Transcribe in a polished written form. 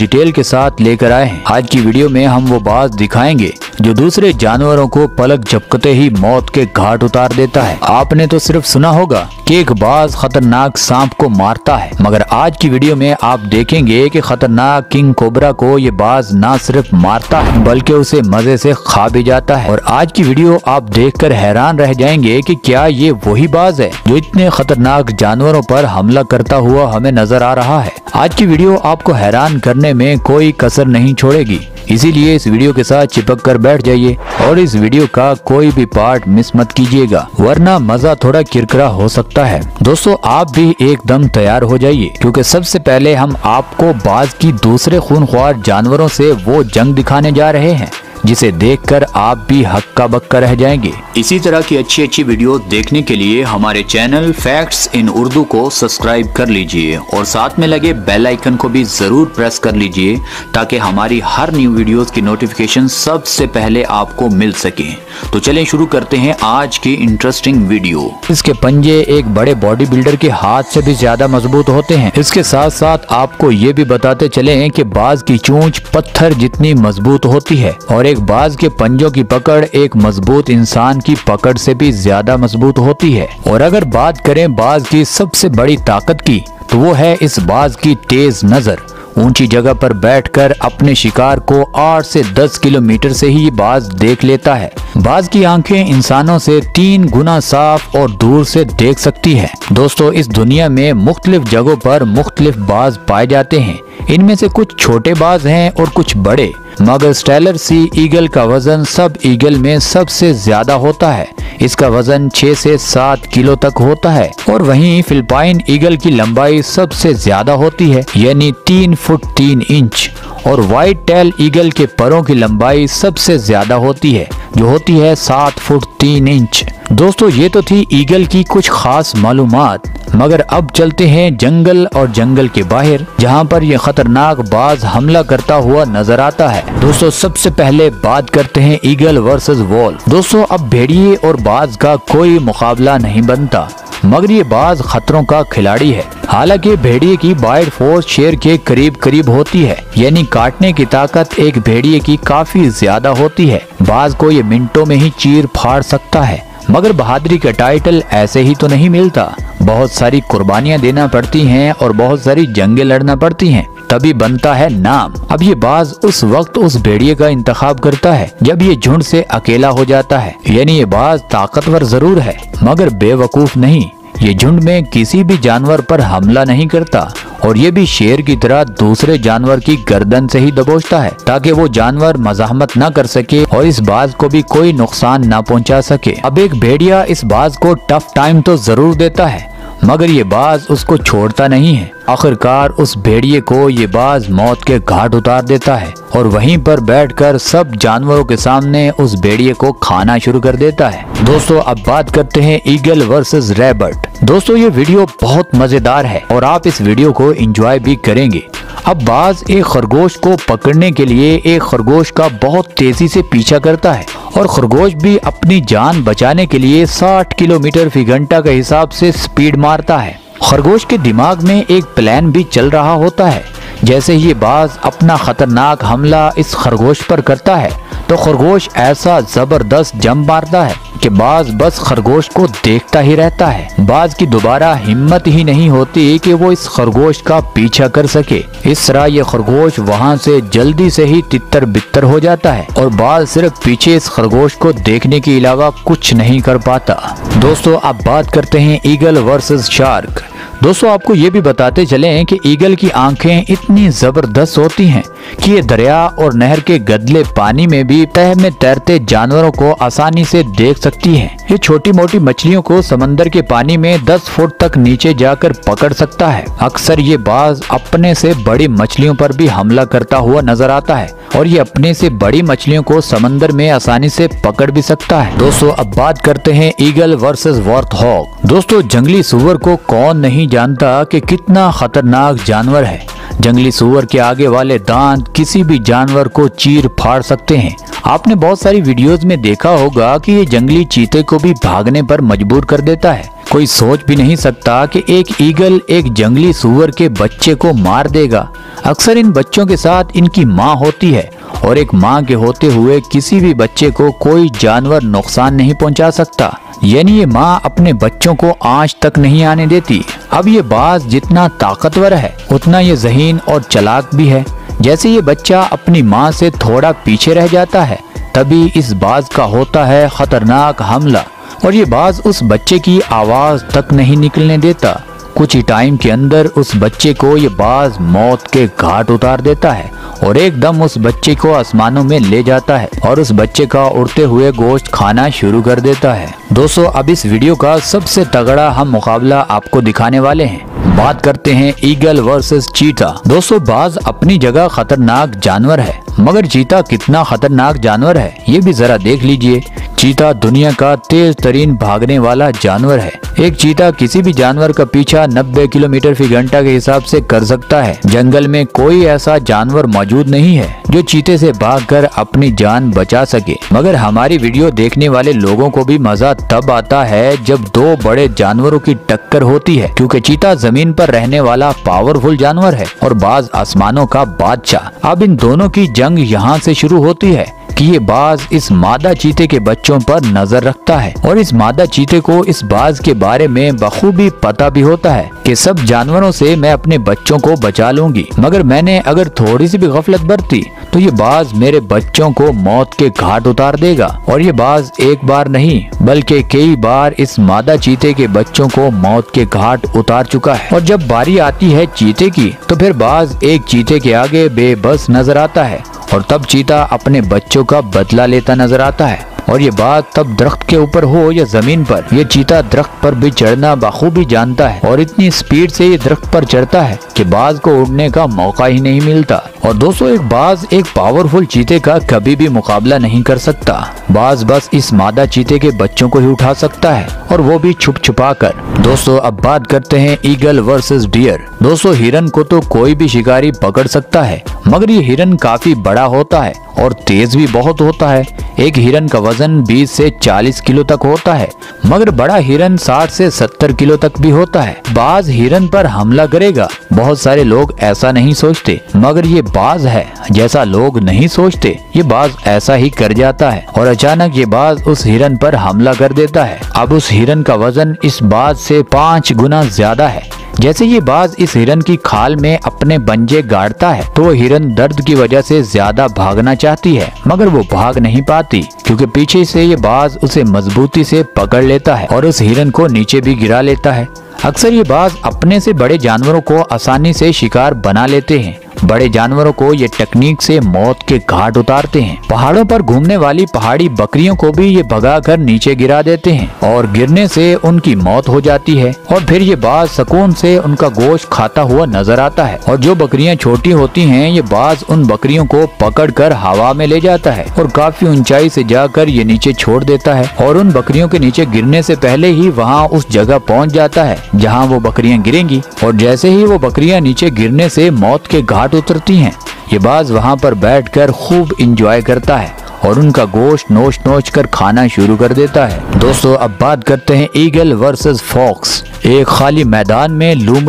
Detail के साथ लेकर आए हैं। आज की वीडियो में हम वो बाज दिखाएंगे जो दूसरे जानवरों को पलक झपकते ही मौत के घाट उतार देता है। आपने तो सिर्फ सुना होगा कि एक बाज खतरनाक सांप को मारता है, मगर आज की वीडियो में आप देखेंगे कि खतरनाक किंग कोबरा को ये बाज ना सिर्फ मारता है बल्कि उसे मजे से खा भी जाता है। और आज की वीडियो आप देखकर हैरान रह जाएंगे कि क्या ये वही बाज है जो इतने खतरनाक जानवरों पर हमला करता हुआ हमें नजर आ रहा है। आज की वीडियो आपको हैरान करने में कोई कसर नहीं छोड़ेगी, इसीलिए इस वीडियो के साथ चिपक कर बैठ जाइए और इस वीडियो का कोई भी पार्ट मिस मत कीजिएगा, वरना मजा थोड़ा किरकिरा हो सकता है। दोस्तों आप भी एकदम तैयार हो जाइए, क्योंकि सबसे पहले हम आपको बाज की दूसरे खूनख्वार जानवरों से वो जंग दिखाने जा रहे हैं जिसे देखकर आप भी हक्का बक्का रह जाएंगे। इसी तरह की अच्छी वीडियो देखने के लिए हमारे चैनल फैक्ट्स इन उर्दू को सब्सक्राइब कर लीजिए और साथ में लगे बेल आइकन को भी जरूर प्रेस कर लीजिए ताकि हमारी हर न्यू वीडियोस की नोटिफिकेशन सबसे पहले आपको मिल सके। तो चलें शुरू करते हैं आज की इंटरेस्टिंग वीडियो। इसके पंजे एक बड़े बॉडी बिल्डर के हाथ से भी ज्यादा मजबूत होते हैं। इसके साथ साथ आपको ये भी बताते चले कि बाज की चोंच पत्थर जितनी मजबूत होती है और एक बाज के पंजों की पकड़ एक मजबूत इंसान की पकड़ से भी ज्यादा मजबूत होती है। और अगर बात करें बाज की सबसे बड़ी ताकत की, तो वो है इस बाज की तेज नजर। ऊंची जगह पर बैठकर अपने शिकार को 8 से 10 किलोमीटर से ही बाज देख लेता है। बाज की आंखें इंसानों से 3 गुना साफ और दूर से देख सकती है। दोस्तों इस दुनिया में मुख्तलिफ जगहों पर मुख्तलिफ बाज पाए जाते हैं। इनमें से कुछ छोटे बाज हैं और कुछ बड़े, मगर स्टेलर सी ईगल का वजन सब ईगल में सबसे ज्यादा होता है। इसका वजन 6 से 7 किलो तक होता है। और वहीं फिलिपाइन ईगल की लंबाई सबसे ज्यादा होती है, यानी 3 फुट 3 इंच। और व्हाइट टेल ईगल के परों की लंबाई सबसे ज्यादा होती है, जो होती है 7 फुट 3 इंच। दोस्तों ये तो थी ईगल की कुछ खास मालूमात, मगर अब चलते हैं जंगल और जंगल के बाहर, जहां पर यह खतरनाक बाज हमला करता हुआ नजर आता है। दोस्तों सबसे पहले बात करते हैं ईगल वर्सेस वॉल्फ। दोस्तों अब भेड़िए और बाज का कोई मुकाबला नहीं बनता, मगर ये बाज खतरों का खिलाड़ी है। हालांकि भेड़िए की बाइट फोर्स शेर के करीब करीब होती है, यानी काटने की ताकत एक भेड़िए की काफी ज्यादा होती है। बाज को ये मिनटों में ही चीर फाड़ सकता है, मगर बहादुरी का टाइटल ऐसे ही तो नहीं मिलता। बहुत सारी कुर्बानियां देना पड़ती हैं और बहुत सारी जंगें लड़ना पड़ती हैं, तभी बनता है नाम। अब ये बाज उस वक्त उस भेड़िए का इंतखाब करता है जब ये झुंड से अकेला हो जाता है, यानी ये बाज ताकतवर जरूर है मगर बेवकूफ नहीं। ये झुंड में किसी भी जानवर पर हमला नहीं करता और ये भी शेर की तरह दूसरे जानवर की गर्दन से ही दबोचता है ताकि वो जानवर मज़ाहमत न कर सके और इस बाज को भी कोई नुकसान न पहुंचा सके। अब एक भेड़िया इस बाज को टफ टाइम तो जरूर देता है, मगर ये बाज उसको छोड़ता नहीं है। आखिरकार उस भेड़िए को ये बाज मौत के घाट उतार देता है और वहीं पर बैठकर सब जानवरों के सामने उस भेड़िए को खाना शुरू कर देता है। दोस्तों अब बात करते हैं ईगल वर्सेस रैबिट। दोस्तों ये वीडियो बहुत मजेदार है और आप इस वीडियो को एंजॉय भी करेंगे। अब बाज एक खरगोश को पकड़ने के लिए एक खरगोश का बहुत तेजी से पीछा करता है और खरगोश भी अपनी जान बचाने के लिए 60 किलोमीटर फी घंटा के हिसाब से स्पीड मारता है। खरगोश के दिमाग में एक प्लान भी चल रहा होता है। जैसे ही ये बाज अपना खतरनाक हमला इस खरगोश पर करता है तो खरगोश ऐसा जबरदस्त जंप मारता है कि बाज बस खरगोश को देखता ही रहता है। बाज की दोबारा हिम्मत ही नहीं होती कि वो इस खरगोश का पीछा कर सके। इस तरह ये खरगोश वहाँ से जल्दी से ही तितर बितर हो जाता है और बाज सिर्फ पीछे इस खरगोश को देखने के अलावा कुछ नहीं कर पाता। दोस्तों अब बात करते हैं ईगल वर्सेस शार्क। दोस्तों आपको ये भी बताते चलें कि ईगल की आंखें इतनी जबरदस्त होती हैं कि ये दरिया और नहर के गदले पानी में भी तह में तैरते जानवरों को आसानी से देख सकती हैं। ये छोटी मोटी मछलियों को समंदर के पानी में 10 फुट तक नीचे जाकर पकड़ सकता है। अक्सर ये बाज अपने से बड़ी मछलियों पर भी हमला करता हुआ नजर आता है और ये अपने से बड़ी मछलियों को समंदर में आसानी से पकड़ भी सकता है। दोस्तों अब बात करते हैं ईगल वर्सेस वॉर्थहॉग। दोस्तों जंगली सूअर को कौन नहीं जानता कि कितना खतरनाक जानवर है। जंगली सूअर के आगे वाले दांत किसी भी जानवर को चीर फाड़ सकते हैं। आपने बहुत सारी वीडियोस में देखा होगा कि ये जंगली चीते को भी भागने पर मजबूर कर देता है। कोई सोच भी नहीं सकता कि एक ईगल एक जंगली सूअर के बच्चे को मार देगा। अक्सर इन बच्चों के साथ इनकी माँ होती है और एक माँ के होते हुए किसी भी बच्चे को कोई जानवर नुकसान नहीं पहुंचा सकता, यानी ये माँ अपने बच्चों को आंच तक नहीं आने देती। अब ये बाज जितना ताकतवर है उतना ये ज़हीन और चालाक भी है। जैसे ये बच्चा अपनी माँ से थोड़ा पीछे रह जाता है, तभी इस बाज का होता है खतरनाक हमला और ये बाज उस बच्चे की आवाज तक नहीं निकलने देता। कुछ ही टाइम के अंदर उस बच्चे को ये बाज मौत के घाट उतार देता है और एकदम उस बच्चे को आसमानों में ले जाता है और उस बच्चे का उड़ते हुए गोश्त खाना शुरू कर देता है। दोस्तों, अब इस वीडियो का सबसे तगड़ा हम मुकाबला आपको दिखाने वाले हैं। बात करते हैं ईगल वर्सेस चीता। दोस्तों, बाज अपनी जगह खतरनाक जानवर है, मगर चीता कितना खतरनाक जानवर है ये भी जरा देख लीजिए। चीता दुनिया का तेज तरीन भागने वाला जानवर है। एक चीता किसी भी जानवर का पीछा 90 किलोमीटर फी घंटा के हिसाब से कर सकता है। जंगल में कोई ऐसा जानवर मौजूद नहीं है जो चीते से भागकर अपनी जान बचा सके। मगर हमारी वीडियो देखने वाले लोगों को भी मजा तब आता है जब दो बड़े जानवरों की टक्कर होती है, क्योंकि चीता जमीन पर रहने वाला पावरफुल जानवर है और बाज आसमानों का बादशाह। अब इन दोनों की जंग यहाँ से शुरू होती है कि ये बाज इस मादा चीते के बच्चों पर नजर रखता है और इस मादा चीते को इस बाज के बारे में बखूबी पता भी होता है कि सब जानवरों से मैं अपने बच्चों को बचा लूंगी, मगर मैंने अगर थोड़ी सी भी गफलत बरती तो ये बाज मेरे बच्चों को मौत के घाट उतार देगा। और ये बाज एक बार नहीं बल्कि कई बार इस मादा चीते के बच्चों को मौत के घाट उतार चुका है। और जब बारी आती है चीते की तो फिर बाज एक चीते के आगे बेबस नजर आता है और तब चीता अपने बच्चों का बदला लेता नजर आता है। और ये बात तब दरख्त के ऊपर हो या जमीन पर, ये चीता दरख्त पर भी चढ़ना बखूबी जानता है और इतनी स्पीड से ये दरख्त पर चढ़ता है कि बाज को उड़ने का मौका ही नहीं मिलता। और दोस्तों, एक बाज एक पावरफुल चीते का कभी भी मुकाबला नहीं कर सकता। बाज बस इस मादा चीते के बच्चों को ही उठा सकता है और वो भी छुप छुपा कर। दोस्तों, अब बात करते हैं ईगल वर्सेस डियर। दोस्तों, हिरन को तो कोई भी शिकारी पकड़ सकता है, मगर ये हिरन काफी बड़ा होता है और तेज भी बहुत होता है। एक हिरन का वजन 20 से 40 किलो तक होता है, मगर बड़ा हिरन 60 से 70 किलो तक भी होता है। बाज हिरन पर हमला करेगा, बहुत सारे लोग ऐसा नहीं सोचते, मगर ये बाज है जैसा लोग नहीं सोचते। ये बाज ऐसा ही कर जाता है और अचानक ये बाज उस हिरन पर हमला कर देता है। अब उस हिरन का वजन इस बाज से 5 गुना ज्यादा है। जैसे ये बाज इस हिरन की खाल में अपने पंजे गाड़ता है तो हिरन दर्द की वजह से ज्यादा भागना चाहती है, मगर वो भाग नहीं पाती क्योंकि पीछे से ये बाज उसे मजबूती से पकड़ लेता है और उस हिरन को नीचे भी गिरा लेता है। अक्सर ये बाज अपने से बड़े जानवरों को आसानी से शिकार बना लेते हैं। बड़े जानवरों को ये टेक्निक से मौत के घाट उतारते हैं। पहाड़ों पर घूमने वाली पहाड़ी बकरियों को भी ये भगाकर नीचे गिरा देते हैं और गिरने से उनकी मौत हो जाती है और फिर ये बाज सुकून से उनका गोश्त खाता हुआ नजर आता है। और जो बकरियां छोटी होती हैं, ये बाज उन बकरियों को पकड़कर हवा में ले जाता है और काफी ऊंचाई से जाकर ये नीचे छोड़ देता है और उन बकरियों के नीचे गिरने से पहले ही वहाँ उस जगह पहुँच जाता है जहाँ वो बकरियां गिरेंगी। और जैसे ही वो बकरियां नीचे गिरने से मौत के घाट उतरती हैं, ये बाज वहाँ पर बैठकर खूब इंजॉय करता है और उनका गोश्त नोच नोच कर खाना शुरू कर देता है। दोस्तों, अब बात करते हैं ईगल वर्सेस फॉक्स। एक खाली मैदान में लूमड़ी